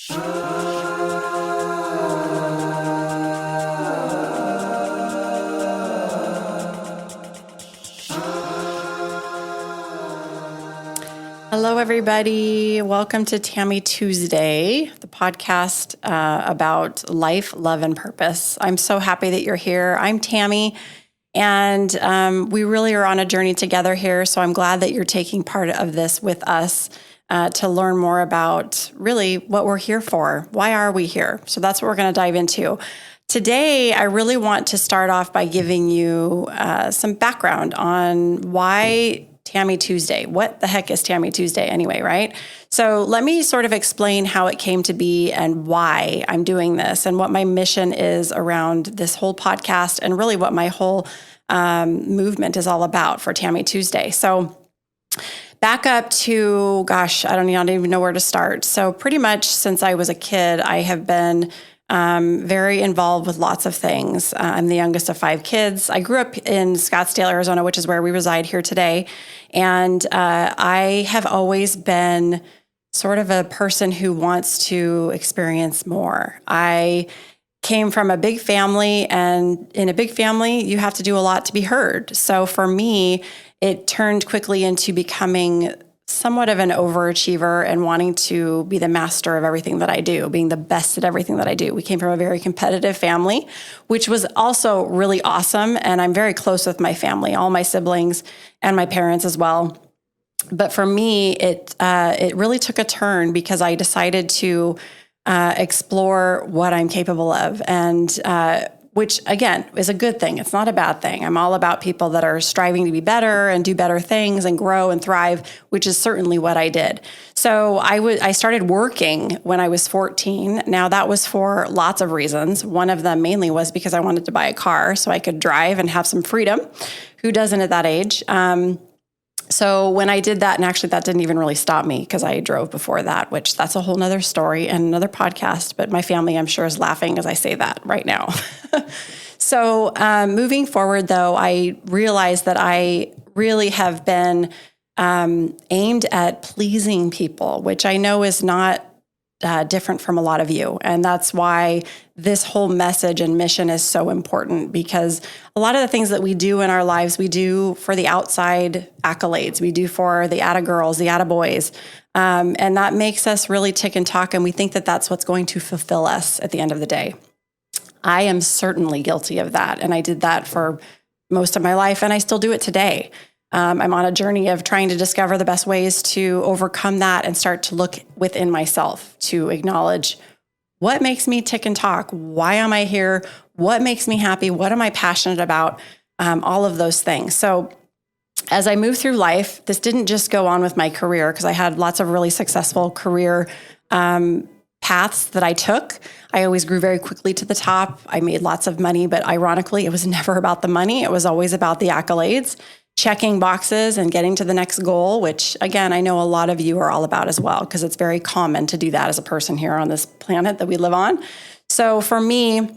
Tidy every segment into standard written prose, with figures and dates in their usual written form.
Hello, everybody. Welcome to Tammy Tuesday, the podcast about life, love, and purpose. I'm so happy that you're here. I'm Tammy, and we really are on a journey together here. So I'm glad that you're taking part of this with us to learn more about really what we're here for. Why are we here? So that's what we're going to dive into. Today, I really want to start off by giving you some background on why Tammy Tuesday. What the heck is Tammy Tuesday anyway, right? So let me sort of explain how it came to be and why I'm doing this and what my mission is around this whole podcast and really what my whole movement is all about for Tammy Tuesday. So back up to, I don't even know where to start. So pretty much since I was a kid, I have been very involved with lots of things. I'm the youngest of 5 kids. I grew up in Scottsdale, Arizona, which is where we reside here today. And I have always been sort of a person who wants to experience more. I came from a big family, and in a big family, you have to do a lot to be heard. So for me, it turned quickly into becoming somewhat of an overachiever and wanting to be the master of everything that I do, being the best at everything that I do. We came from a very competitive family, which was also really awesome. And I'm very close with my family, all my siblings and my parents as well. But for me, it really took a turn because I decided to explore what I'm capable of. And which again is a good thing. It's not a bad thing. I'm all about people that are striving to be better and do better things and grow and thrive, which is certainly what I did. So I started working when I was 14. Now that was for lots of reasons. One of them mainly was because I wanted to buy a car so I could drive and have some freedom. Who doesn't at that age? So when I did that, and actually that didn't even really stop me because I drove before that, which that's a whole nother story and another podcast. But my family, I'm sure, is laughing as I say that right now. So moving forward, though, I realized that I really have been aimed at pleasing people, which I know is not different from a lot of you. And that's why this whole message and mission is so important, because a lot of the things that we do in our lives, we do for the outside accolades. We do for the atta-girls, the atta-boys. And that makes us really tick and talk. And we think that that's what's going to fulfill us at the end of the day. I am certainly guilty of that. And I did that for most of my life. And I still do it today. I'm on a journey of trying to discover the best ways to overcome that and start to look within myself to acknowledge what makes me tick and talk. Why am I here? What makes me happy? What am I passionate about? All of those things. So as I move through life, this didn't just go on with my career because I had lots of really successful career paths that I took. I always grew very quickly to the top. I made lots of money, but ironically, it was never about the money. It was always about the accolades, checking boxes and getting to the next goal, which again, I know a lot of you are all about as well, because it's very common to do that as a person here on this planet that we live on. So for me,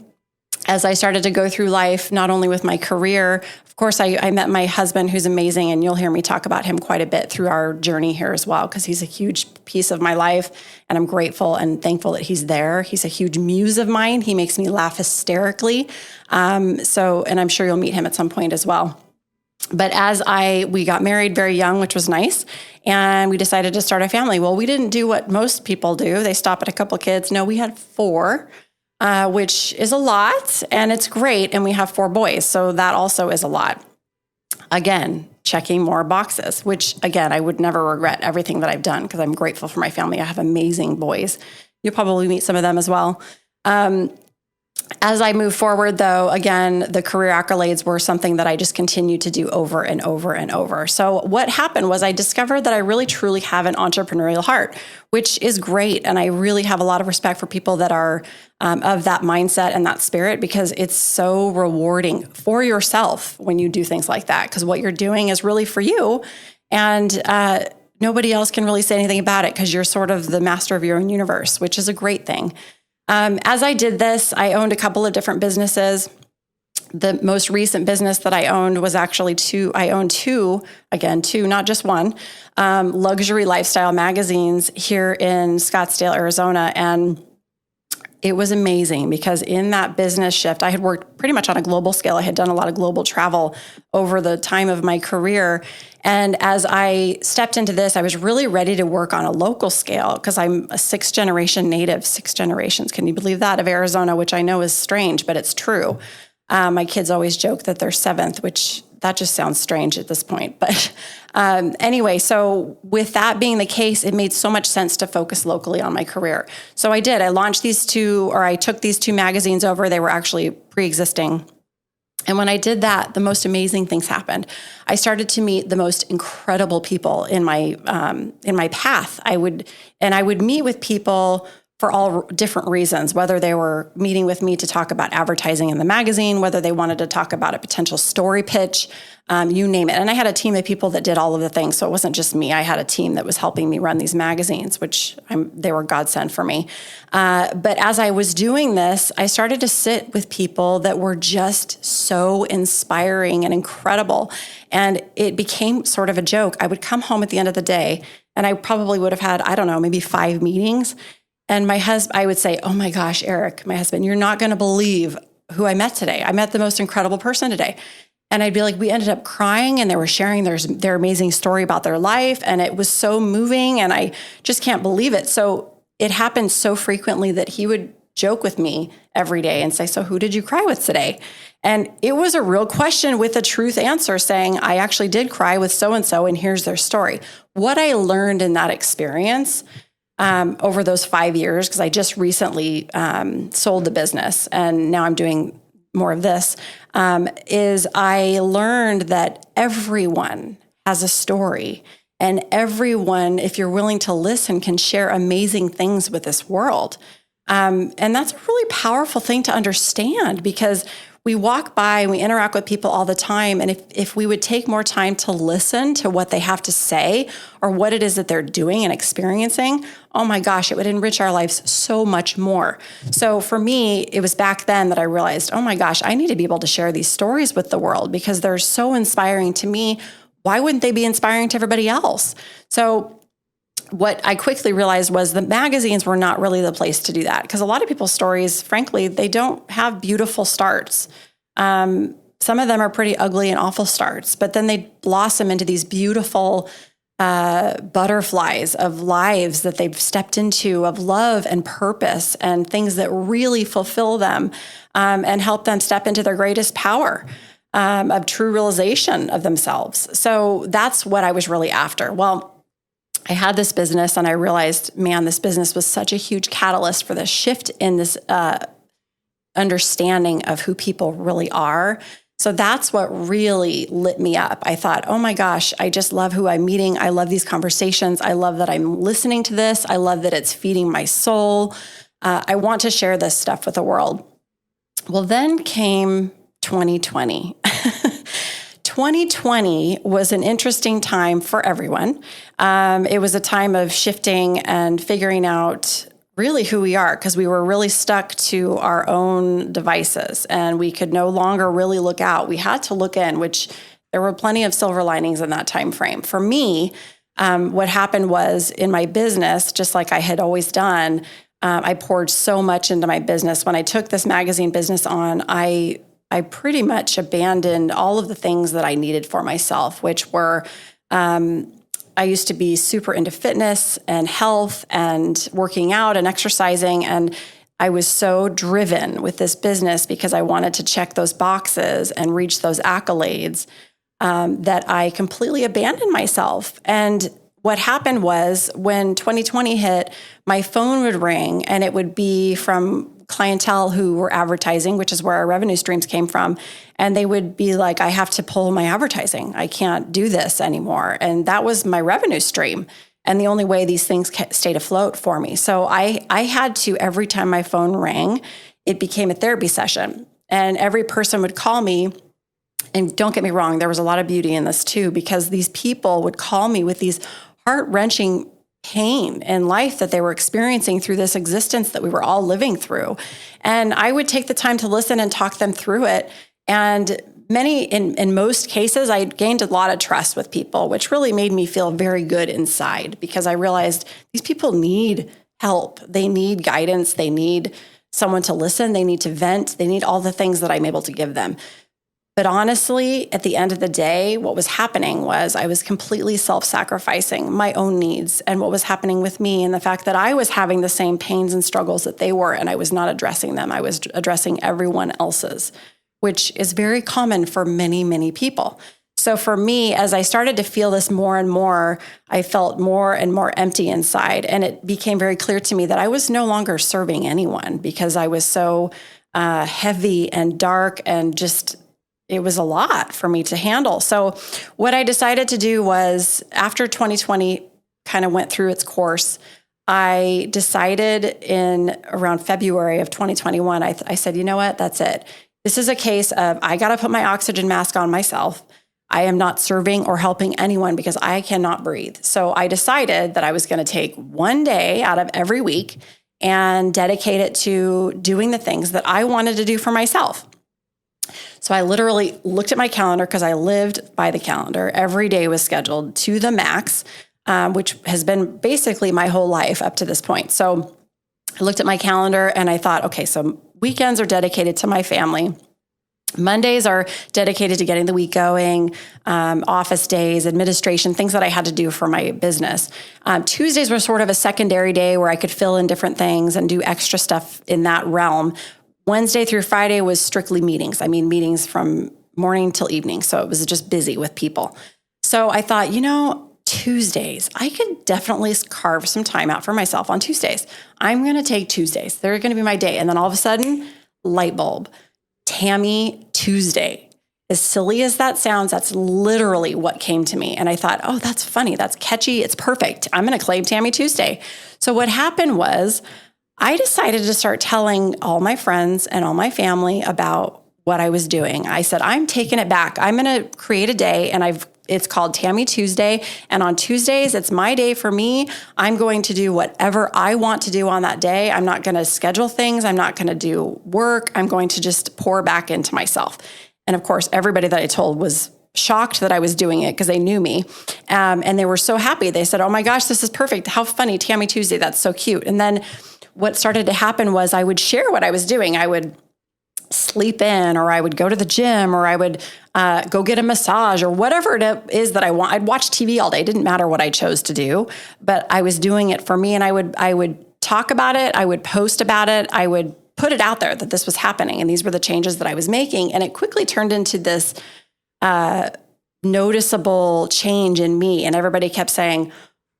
as I started to go through life, not only with my career, of course, I met my husband, who's amazing, and you'll hear me talk about him quite a bit through our journey here as well, because he's a huge piece of my life, and I'm grateful and thankful that he's there. He's a huge muse of mine. He makes me laugh hysterically. And I'm sure you'll meet him at some point as well. But we got married very young, which was nice, and we decided to start a family. Well, we didn't do what most people do. They stop at a couple of kids. No, we had 4, which is a lot, and it's great. And we have 4 boys, so that also is a lot. Again, checking more boxes, which again, I would never regret everything that I've done because I'm grateful for my family. I have amazing boys. You'll probably meet some of them as well. As I move forward, though, again, the career accolades were something that I just continued to do over and over and over. So what happened was I discovered that I really, truly have an entrepreneurial heart, which is great. And I really have a lot of respect for people that are of that mindset and that spirit, because it's so rewarding for yourself when you do things like that, because what you're doing is really for you. And nobody else can really say anything about it because you're sort of the master of your own universe, which is a great thing. As I did this, I owned a couple of different businesses. The most recent business that I owned was actually I own two, not just one, luxury lifestyle magazines here in Scottsdale, Arizona. And it was amazing because in that business shift, I had worked pretty much on a global scale. I had done a lot of global travel over the time of my career. And as I stepped into this, I was really ready to work on a local scale because I'm a 6th generation native, 6 generations. Can you believe that, of Arizona, which I know is strange, but it's true. My kids always joke that they're 7th, which that just sounds strange at this point. But anyway, so with that being the case, it made so much sense to focus locally on my career. So I did. I launched I took these 2 magazines over. They were actually pre-existing. And when I did that, the most amazing things happened. I started to meet the most incredible people in my path. I would meet with people for all different reasons, whether they were meeting with me to talk about advertising in the magazine, whether they wanted to talk about a potential story pitch, you name it. And I had a team of people that did all of the things. So it wasn't just me. I had a team that was helping me run these magazines, which they were godsend for me. But as I was doing this, I started to sit with people that were just so inspiring and incredible. And it became sort of a joke. I would come home at the end of the day, and I probably would have had, maybe 5 meetings. And my husband, I would say, "Oh my gosh, Eric, my husband, you're not going to believe who I met today. I met the most incredible person today." And I'd be like, we ended up crying, and they were sharing their amazing story about their life. And it was so moving, and I just can't believe it. So it happened so frequently that he would joke with me every day and say, "So who did you cry with today?" And it was a real question with a truth answer saying, "I actually did cry with so-and-so, and here's their story." What I learned in that experience over those 5 years, because I just recently sold the business and now I'm doing more of this, is I learned that everyone has a story, and everyone, if you're willing to listen, can share amazing things with this world. And that's a really powerful thing to understand, because we walk by and we interact with people all the time. And if we would take more time to listen to what they have to say or what it is that they're doing and experiencing, oh my gosh, it would enrich our lives so much more. So for me, it was back then that I realized, oh my gosh, I need to be able to share these stories with the world because they're so inspiring to me. Why wouldn't they be inspiring to everybody else? So what I quickly realized was the magazines were not really the place to do that, because a lot of people's stories, frankly, they don't have beautiful starts. Some of them are pretty ugly and awful starts, but then they blossom into these beautiful butterflies of lives that they've stepped into, of love and purpose and things that really fulfill them and help them step into their greatest power of true realization of themselves. So that's what I was really after. Well, I had this business and I realized, man, this business was such a huge catalyst for this shift in this understanding of who people really are. So that's what really lit me up. I thought, oh my gosh, I just love who I'm meeting. I love these conversations. I love that I'm listening to this. I love that it's feeding my soul. I want to share this stuff with the world. Well, then came 2020. 2020 was an interesting time for everyone. It was a time of shifting and figuring out really who we are, because we were really stuck to our own devices and we could no longer really look out. We had to look in, which there were plenty of silver linings in that time frame. For me, what happened was in my business, just like I had always done, I poured so much into my business. When I took this magazine business on, I pretty much abandoned all of the things that I needed for myself, which were, I used to be super into fitness and health and working out and exercising. And I was so driven with this business because I wanted to check those boxes and reach those accolades that I completely abandoned myself. And what happened was when 2020 hit, my phone would ring and it would be from clientele who were advertising, which is where our revenue streams came from. And they would be like, I have to pull my advertising. I can't do this anymore. And that was my revenue stream. And the only way these things stayed afloat for me. So I had to, every time my phone rang, it became a therapy session. And every person would call me. And don't get me wrong, there was a lot of beauty in this too, because these people would call me with these heart-wrenching pain in life that they were experiencing through this existence that we were all living through. And I would take the time to listen and talk them through it. And in most cases, I gained a lot of trust with people, which really made me feel very good inside because I realized these people need help. They need guidance. They need someone to listen. They need to vent. They need all the things that I'm able to give them. But honestly, at the end of the day, what was happening was I was completely self-sacrificing my own needs and what was happening with me and the fact that I was having the same pains and struggles that they were, and I was not addressing them. I was addressing everyone else's, which is very common for many, many people. So for me, as I started to feel this more and more, I felt more and more empty inside. And it became very clear to me that I was no longer serving anyone because I was so heavy and dark and just, it was a lot for me to handle. So what I decided to do was after 2020 kind of went through its course, I decided in around February of 2021, I said, you know what, that's it. This is a case of I got to put my oxygen mask on myself. I am not serving or helping anyone because I cannot breathe. So I decided that I was going to take one day out of every week and dedicate it to doing the things that I wanted to do for myself. So I literally looked at my calendar because I lived by the calendar. Every day was scheduled to the max, which has been basically my whole life up to this point. So I looked at my calendar and I thought, okay, so weekends are dedicated to my family. Mondays are dedicated to getting the week going, office days, administration, things that I had to do for my business. Tuesdays were sort of a secondary day where I could fill in different things and do extra stuff in that realm. Wednesday through Friday was strictly meetings. I mean, meetings from morning till evening. So it was just busy with people. So I thought, Tuesdays, I could definitely carve some time out for myself on Tuesdays. I'm going to take Tuesdays. They're going to be my day. And then all of a sudden, light bulb, Tammy Tuesday. As silly as that sounds, that's literally what came to me. And I thought, oh, that's funny. That's catchy. It's perfect. I'm going to claim Tammy Tuesday. So what happened was I decided to start telling all my friends and all my family about what I was doing. I said, I'm taking it back. I'm going to create a day and it's called Tammy Tuesday. And on Tuesdays, it's my day for me. I'm going to do whatever I want to do on that day. I'm not going to schedule things. I'm not going to do work. I'm going to just pour back into myself. And of course, everybody that I told was shocked that I was doing it because they knew me. And they were so happy. They said, oh my gosh, this is perfect. How funny, Tammy Tuesday. That's so cute. And then what started to happen was I would share what I was doing. I would sleep in, or I would go to the gym, or I would go get a massage, or whatever it is that I want. I'd watch TV all day. It didn't matter what I chose to do, but I was doing it for me. And I would talk about it. I would post about it. I would put it out there that this was happening. And these were the changes that I was making. And it quickly turned into this noticeable change in me. And everybody kept saying,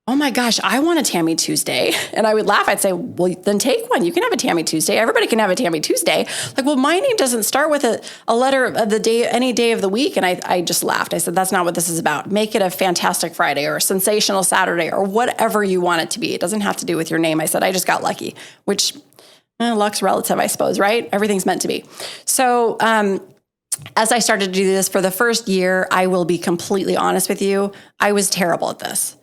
oh my gosh, I want a Tammy Tuesday. And I would laugh. I'd say, well, then take one. You can have a Tammy Tuesday. Everybody can have a Tammy Tuesday. Like, well, my name doesn't start with a letter of the day, any day of the week. And I just laughed. I said, that's not what this is about. Make it a fantastic Friday or a sensational Saturday or whatever you want it to be. It doesn't have to do with your name. I said, I just got lucky, which luck's relative, I suppose, right? Everything's meant to be. So, as I started to do this for the first year, I will be completely honest with you, I was terrible at this.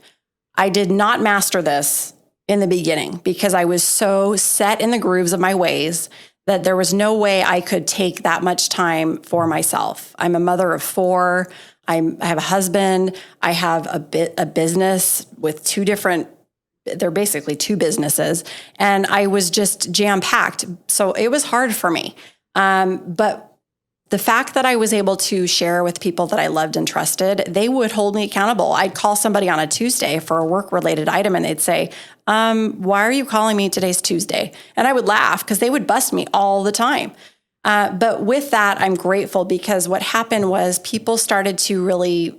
I did not master this in the beginning because I was so set in the grooves of my ways that there was no way I could take that much time for myself. I'm a mother of 4. I have a husband. I have a business with they're basically 2 businesses. And I was just jam-packed. So it was hard for me. But the fact that I was able to share with people that I loved and trusted, they would hold me accountable. I'd call somebody on a Tuesday for a work-related item, and they'd say, why are you calling me today's Tuesday? And I would laugh because they would bust me all the time. But with that, I'm grateful because what happened was people started to really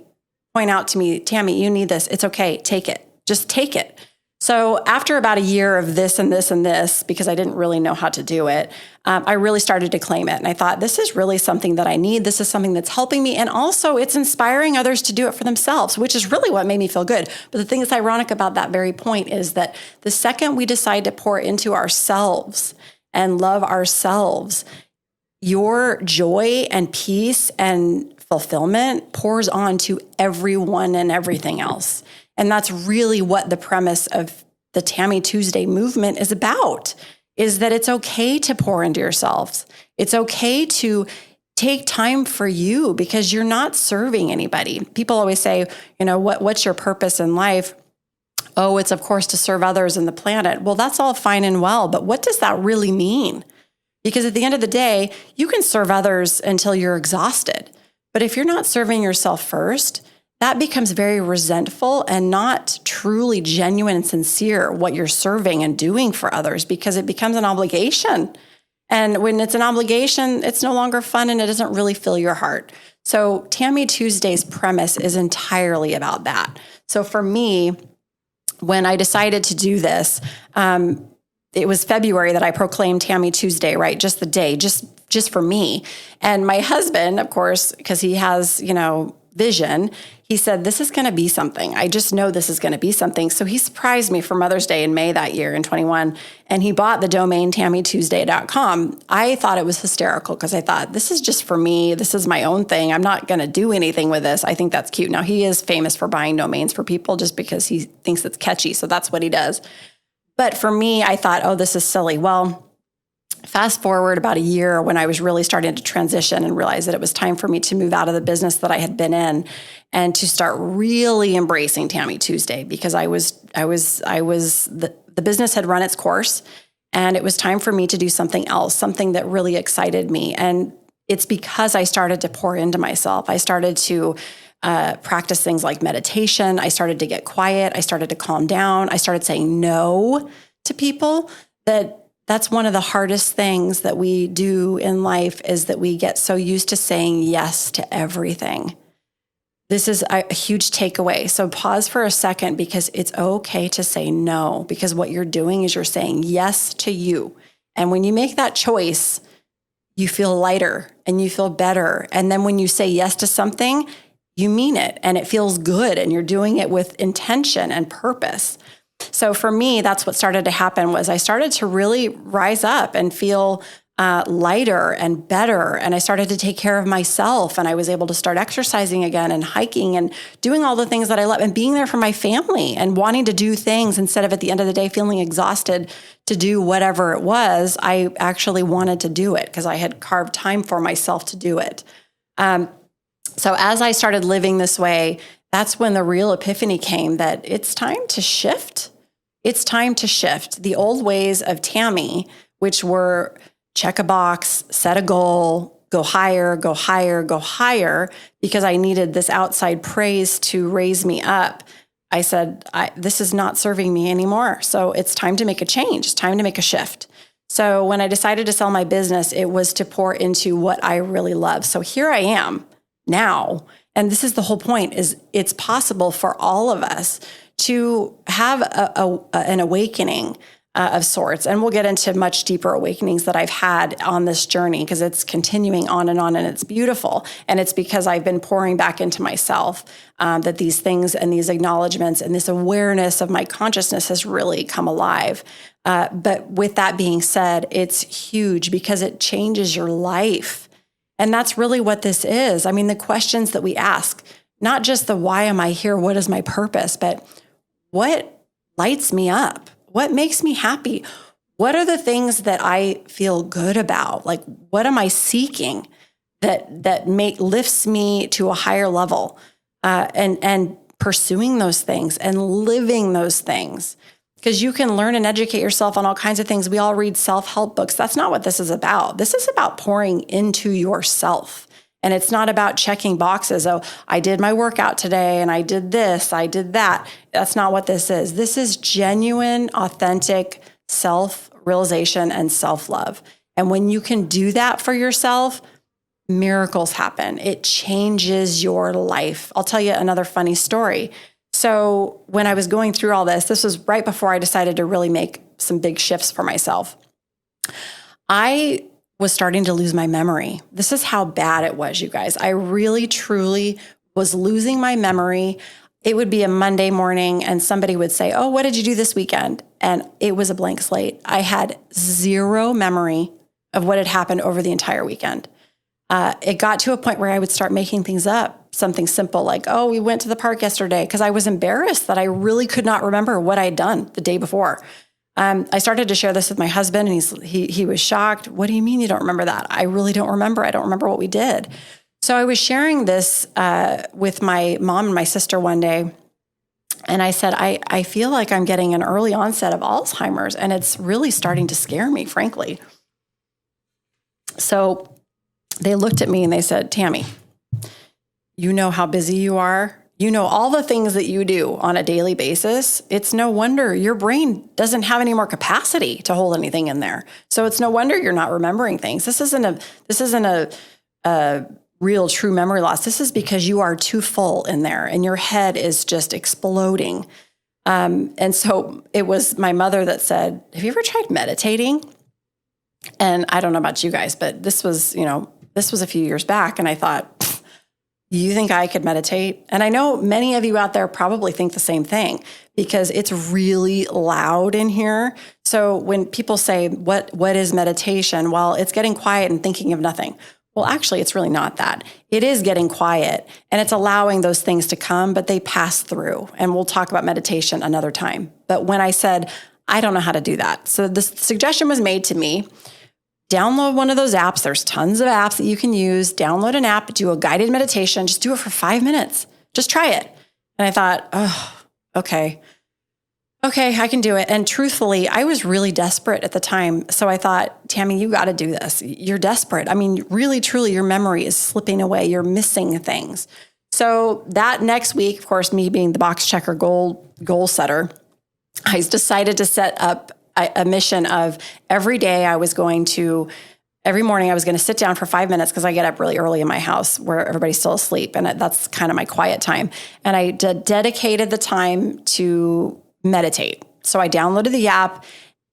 point out to me, Tammy, you need this. It's okay. Take it. Just take it. So after about a year of this and this and this, because I didn't really know how to do it, I really started to claim it. And I thought, this is really something that I need. This is something that's helping me. And also it's inspiring others to do it for themselves, which is really what made me feel good. But the thing that's ironic about that very point is that the second we decide to pour into ourselves and love ourselves, your joy and peace and fulfillment pours on to everyone and everything else. And that's really what the premise of the Tammy Tuesday movement is about, is that it's okay to pour into yourselves. It's okay to take time for you because you're not serving anybody. People always say, what's your purpose in life? Oh, it's of course to serve others and the planet. Well, that's all fine and well, but what does that really mean? Because at the end of the day, you can serve others until you're exhausted. But if you're not serving yourself first, that becomes very resentful and not truly genuine and sincere what you're serving and doing for others, because it becomes an obligation. And when it's an obligation, it's no longer fun and it doesn't really fill your heart. So Tammy Tuesday's premise is entirely about that. So for me, when I decided to do this, it was February that I proclaimed Tammy Tuesday, right? Just the day, just for me. And my husband, of course, because he has, vision, he said, this is going to be something. I just know this is going to be something. So he surprised me for Mother's Day in May that year in 21, and he bought the domain tammytuesday.com. I thought it was hysterical because I thought, this is just for me. This is my own thing. I'm not going to do anything with this. I think that's cute. Now, he is famous for buying domains for people just because he thinks it's catchy. So that's what he does. But for me, I thought, oh, this is silly. Well, fast forward about a year when I was really starting to transition and realize that it was time for me to move out of the business that I had been in and to start really embracing Tammy Tuesday, because the business had run its course and it was time for me to do something else, something that really excited me. And it's because I started to pour into myself. I started to practice things like meditation. I started to get quiet. I started to calm down. I started saying no to people. That's one of the hardest things that we do in life, is that we get so used to saying yes to everything. This is a huge takeaway. So pause for a second, because it's okay to say no, because what you're doing is you're saying yes to you. And when you make that choice, you feel lighter and you feel better. And then when you say yes to something, you mean it and it feels good and you're doing it with intention and purpose. So for me, that's what started to happen. Was I started to really rise up and feel lighter and better. And I started to take care of myself, and I was able to start exercising again and hiking and doing all the things that I love and being there for my family and wanting to do things instead of at the end of the day feeling exhausted to do whatever it was. I actually wanted to do it because I had carved time for myself to do it. So as I started living this way, that's when the real epiphany came that it's time to shift. It's time to shift. The old ways of Tammy, which were check a box, set a goal, go higher, go higher, go higher, because I needed this outside praise to raise me up. I said, this is not serving me anymore. So it's time to make a change. It's time to make a shift. So when I decided to sell my business, it was to pour into what I really love. So here I am now. And this is the whole point, is it's possible for all of us to have an awakening of sorts. And we'll get into much deeper awakenings that I've had on this journey, because it's continuing on, and it's beautiful. And it's because I've been pouring back into myself that these things and these acknowledgments and this awareness of my consciousness has really come alive. But with that being said, it's huge because it changes your life. And that's really what this is. I mean, the questions that we ask, not just the why am I here, what is my purpose, but what lights me up? What makes me happy? What are the things that I feel good about? Like, what am I seeking that lifts me to a higher level? And pursuing those things and living those things. Because you can learn and educate yourself on all kinds of things. We all read self-help books. That's not what this is about. This is about pouring into yourself. And it's not about checking boxes. Oh, I did my workout today and I did this, I did that. That's not what this is. This is genuine, authentic self-realization and self-love. And when you can do that for yourself, miracles happen. It changes your life. I'll tell you another funny story. So when I was going through all this was right before I decided to really make some big shifts for myself. I was starting to lose my memory. This is how bad it was, you guys. I really, truly was losing my memory. It would be a Monday morning and somebody would say, oh, what did you do this weekend? And it was a blank slate. I had zero memory of what had happened over the entire weekend. It got to a point where I would start making things up. Something simple like, oh, we went to the park yesterday, because I was embarrassed that I really could not remember what I had done the day before. I started to share this with my husband, and he was shocked. What do you mean you don't remember that? I really don't remember. I don't remember what we did. So I was sharing this with my mom and my sister one day, and I said, I feel like I'm getting an early onset of Alzheimer's, and it's really starting to scare me, frankly. So they looked at me and they said, Tammy, you know how busy you are. You know all the things that you do on a daily basis. It's no wonder your brain doesn't have any more capacity to hold anything in there. So it's no wonder you're not remembering things. This isn't a real true memory loss. This is because you are too full in there and your head is just exploding. And so it was my mother that said, have you ever tried meditating? And I don't know about you guys, but this was a few years back. And I thought, you think I could meditate? And I know many of you out there probably think the same thing because it's really loud in here. So when people say, what is meditation? Well, it's getting quiet and thinking of nothing. Well, actually, it's really not that. It is getting quiet and it's allowing those things to come, but they pass through. And we'll talk about meditation another time. But when I said, I don't know how to do that. So the suggestion was made to me, download one of those apps. There's tons of apps that you can use. Download an app, do a guided meditation. Just do it for 5 minutes. Just try it. And I thought, oh, okay, I can do it. And truthfully, I was really desperate at the time. So I thought, Tammy, you got to do this. You're desperate. I mean, really, truly, your memory is slipping away. You're missing things. So that next week, of course, me being the box checker goal setter, I decided to set up a mission of every day every morning I was going to sit down for 5 minutes because I get up really early in my house where everybody's still asleep. And that's kind of my quiet time. And I dedicated the time to meditate. So I downloaded the app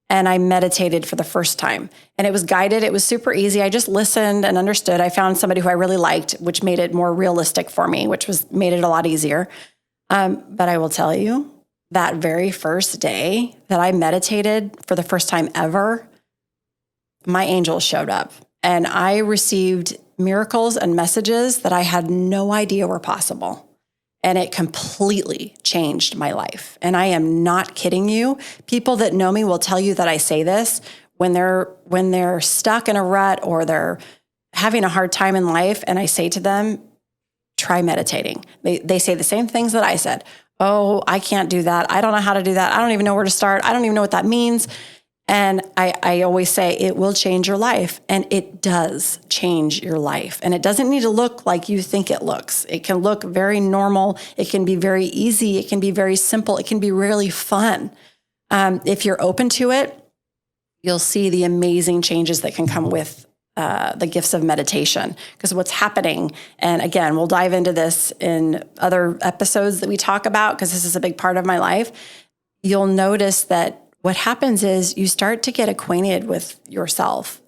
and I meditated for the first time. And it was guided. It was super easy. I just listened and understood. I found somebody who I really liked, which made it more realistic for me, made it a lot easier. But I will tell you, that very first day that I meditated for the first time ever, my angels showed up and I received miracles and messages that I had no idea were possible. And it completely changed my life. And I am not kidding you. People that know me will tell you that I say this when they're stuck in a rut or they're having a hard time in life. And I say to them, try meditating. They say the same things that I said. Oh, I can't do that. I don't know how to do that. I don't even know where to start. I don't even know what that means. And I always say it will change your life. And it does change your life. And it doesn't need to look like you think it looks. It can look very normal. It can be very easy. It can be very simple. It can be really fun. If you're open to it, you'll see the amazing changes that can come with the gifts of meditation. Because what's happening, and again, we'll dive into this in other episodes that we talk about, because this is a big part of my life. You'll notice that what happens is you start to get acquainted with yourself.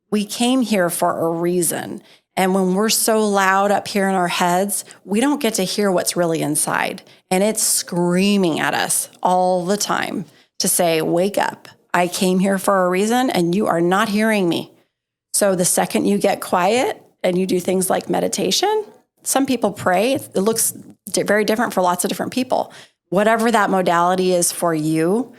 We came here for a reason. And when we're so loud up here in our heads, we don't get to hear what's really inside. And it's screaming at us all the time to say, wake up. I came here for a reason and you are not hearing me. So the second you get quiet and you do things like meditation, some people pray. It looks very different for lots of different people. Whatever that modality is for you,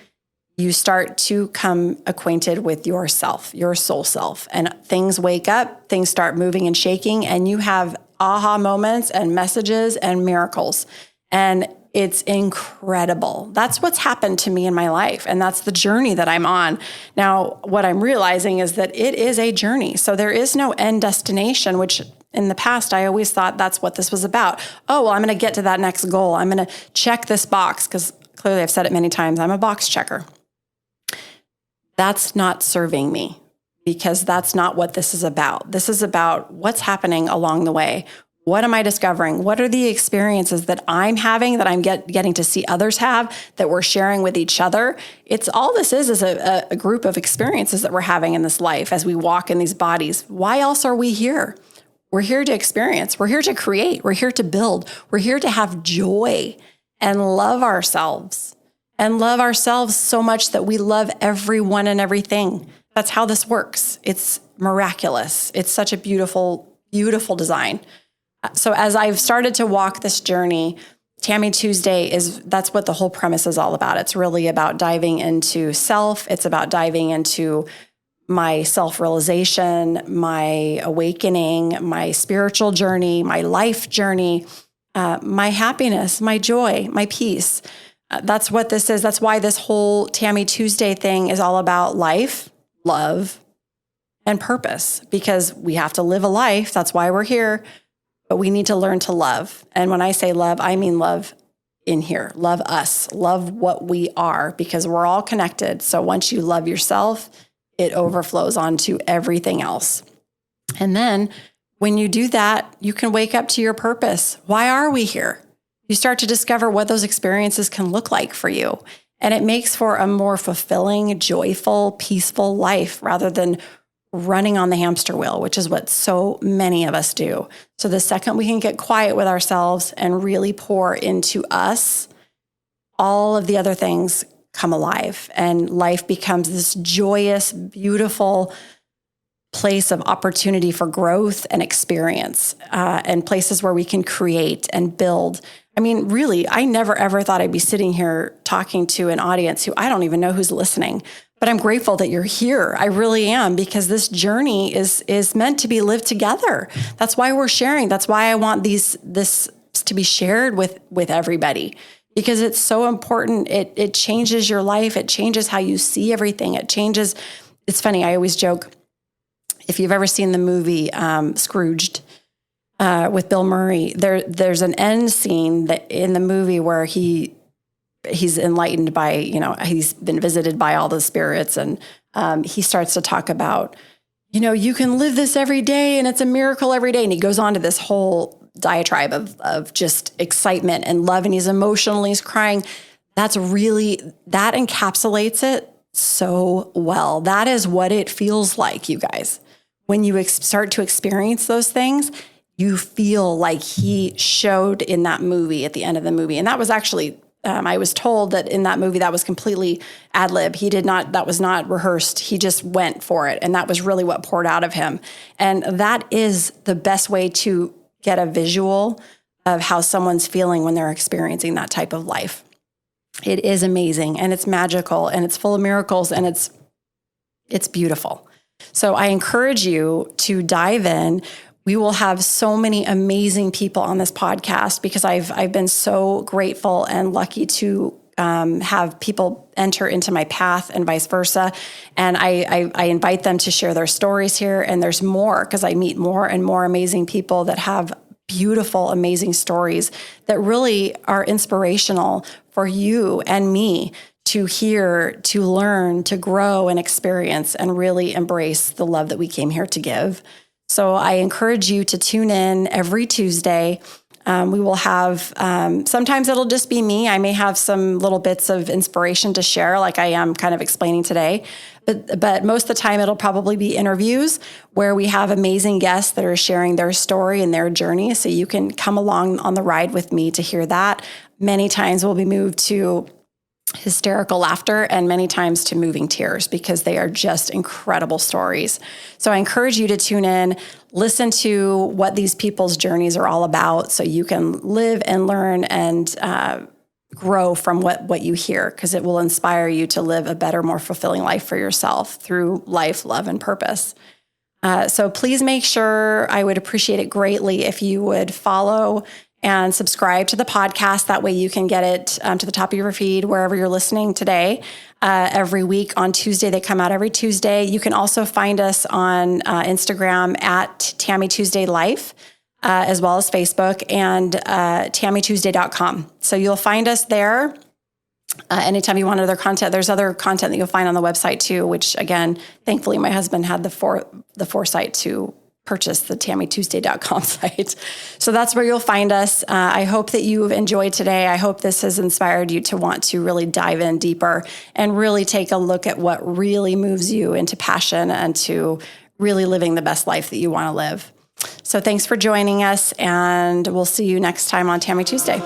you start to come acquainted with yourself, your soul self, and things wake up, things start moving and shaking, and you have aha moments and messages and miracles. And it's incredible. That's what's happened to me in my life. And that's the journey that I'm on. Now, what I'm realizing is that it is a journey. So there is no end destination, which in the past, I always thought that's what this was about. Oh, well, I'm going to get to that next goal. I'm going to check this box because clearly I've said it many times. I'm a box checker. That's not serving me because that's not what this is about. This is about what's happening along the way. What am I discovering? What are the experiences that I'm having that I'm getting to see others have, that we're sharing with each other? It's all this is a group of experiences that we're having in this life as we walk in these bodies. Why else are we here? We're here to experience. We're here to create. We're here to build. We're here to have joy and love ourselves so much that we love everyone and everything. That's how this works. It's miraculous. It's such a beautiful, beautiful design. So as I've started to walk this journey, Tammy Tuesday that's what the whole premise is all about. It's really about diving into self. It's about diving into my self-realization, my awakening, my spiritual journey, my life journey, my happiness, my joy, my peace. That's what this is. That's why this whole Tammy Tuesday thing is all about life, love, and purpose, because we have to live a life. That's why we're here. But we need to learn to love. And when I say love, I mean love in here. Love us. Love what we are, because we're all connected. So once you love yourself, it overflows onto everything else. And then when you do that, you can wake up to your purpose. Why are we here? You start to discover what those experiences can look like for you. And it makes for a more fulfilling, joyful, peaceful life rather than running on the hamster wheel, which is what so many of us do. So the second we can get quiet with ourselves and really pour into us, all of the other things come alive, and life becomes this joyous, beautiful place of opportunity for growth and experience, and places where we can create and build. I mean, really, I never ever thought I'd be sitting here talking to an audience who I don't even know who's listening, but I'm grateful that you're here. I really am, because this journey is meant to be lived together. That's why we're sharing. That's why I want this to be shared with everybody, because it's so important. It changes your life. It changes how you see everything. It's funny. I always joke, if you've ever seen the movie Scrooged with Bill Murray, there's an end scene that in the movie where he's enlightened by, he's been visited by all the spirits, and he starts to talk about, you can live this every day and it's a miracle every day. And he goes on to this whole diatribe of just excitement and love, and he's emotional, he's crying. That encapsulates it so well. That is what it feels like, you guys. When you start to experience those things, you feel like he showed in that movie at the end of the movie. And that was actually, I was told that in that movie, that was completely ad lib. That was not rehearsed. He just went for it. And that was really what poured out of him. And that is the best way to get a visual of how someone's feeling when they're experiencing that type of life. It is amazing, and it's magical, and it's full of miracles, and it's beautiful. So I encourage you to dive in. We will have so many amazing people on this podcast, because I've been so grateful and lucky to have people enter into my path and vice versa. And I invite them to share their stories here. And there's more, because I meet more and more amazing people that have beautiful, amazing stories that really are inspirational for you and me to hear, to learn, to grow and experience, and really embrace the love that we came here to give. So I encourage you to tune in every Tuesday. We will have, sometimes it'll just be me. I may have some little bits of inspiration to share, like I am kind of explaining today. But most of the time, it'll probably be interviews where we have amazing guests that are sharing their story and their journey. So you can come along on the ride with me to hear that. Many times we'll be moved to hysterical laughter, and many times to moving tears, because they are just incredible stories. So I encourage you to tune in, listen to what these people's journeys are all about, so you can live and learn and grow from what you hear, because it will inspire you to live a better, more fulfilling life for yourself through life, love, and purpose. So please make sure, I would appreciate it greatly if you would follow and subscribe to the podcast. That way you can get it to the top of your feed wherever you're listening today. Every week on Tuesday, they come out every Tuesday. You can also find us on Instagram at Tammy Tuesday Life, as well as Facebook, and TammyTuesday.com. So you'll find us there. Anytime you want other content, there's other content that you'll find on the website too, which again, thankfully my husband had the foresight to purchase the TammyTuesday.com site. So that's where you'll find us. I hope that you've enjoyed today. I hope this has inspired you to want to really dive in deeper and really take a look at what really moves you into passion and to really living the best life that you want to live. So thanks for joining us, and we'll see you next time on Tammy Tuesday.